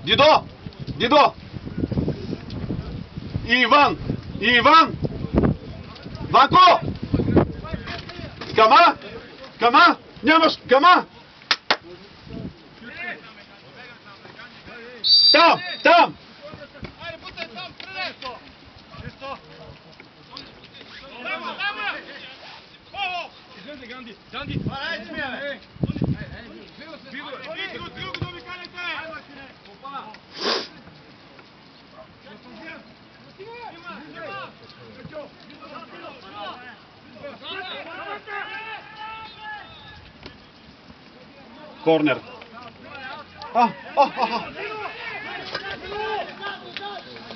Дидо! Дидо! И Иван! И Иван! Ванко! Кама! Кама! Нямаш! Кама! Там! Там! Корнер.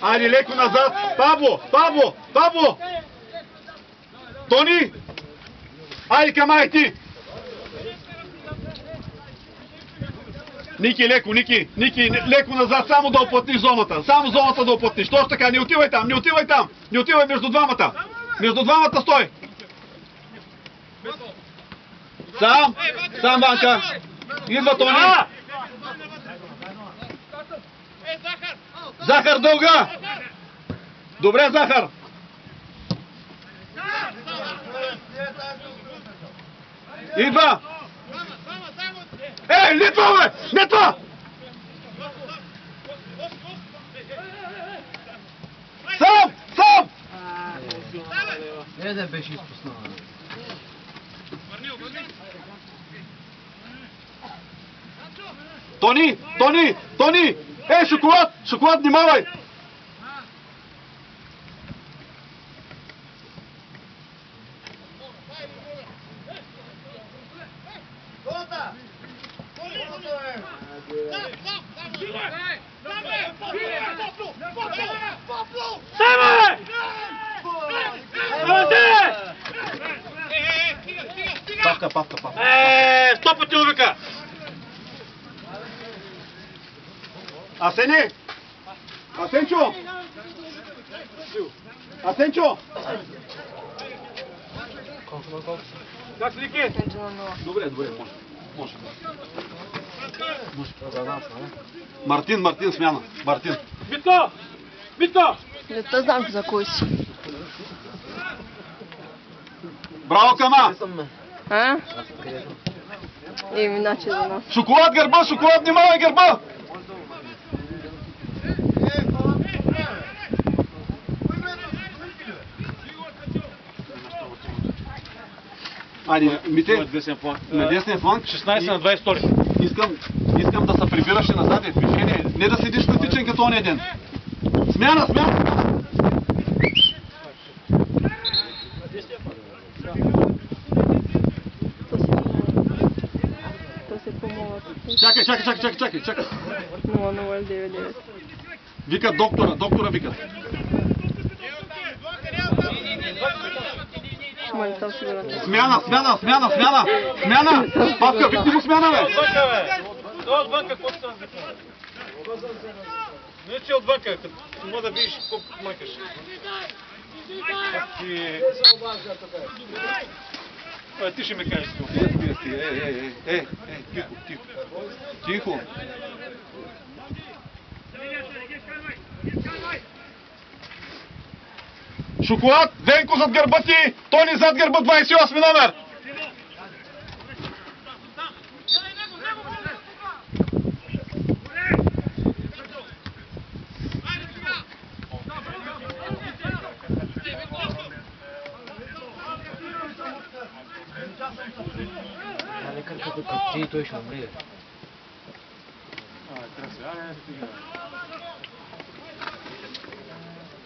Айде леко назад. Пабло! Пабло! Пабло! Тони! Айде камай ти! Ники, леко, Ники! Ники, леко назад, само да оплътниш зоната. Само зоната да оплътниш. Точно така, не отивай там, не отивай там. Не отивай между двамата. Между двамата стой. Сам! Сам, Ванка! Идва Тони! Захар дълга! Добре, Захар! Идва! Не това, бе! Не това! Сам! Сам! Не да беше изпуснал. Тони! Тони! Тони! Шоколад! Шоколад, внимавай! Павка. Сто пъти увика! Асене! Асенчо! Асенчо! Как си, Лики? Добре, може. Мартин, смяна. Мартин. Битко! Не те знам за кой си. Браво, Кама! А? Иначе за нас. Шоколад гърба, шоколад, внимавай гърба! Айде, Мите, на десния фланг. 16 на 22. Искам да се прибираш и назад, движение. Не да седиш статичен като ония ден. Смяна! То се помогат. Чакай. 0099. Викат доктора викат. Смяна! Павка, викни му смяна, бе! Отвънка, колко съм викнал? Не, че отвънка, като мога да видиш колко мъкаш. Ти ще ме кажеш това. Тихо. Шоколад, Венко зад гърба ти, Тони зад гърба 28 номер. Като капчи и той ще умре.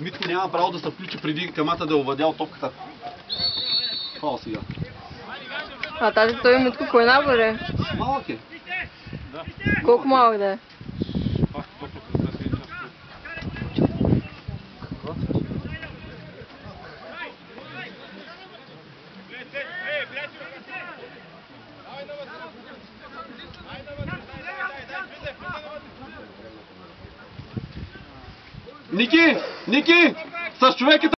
Митко няма право да се включи преди Камата да е овладял топката. Хвала сега. Тази той Митко кой набър? Малък е. Колко малък да е? Ники! С човека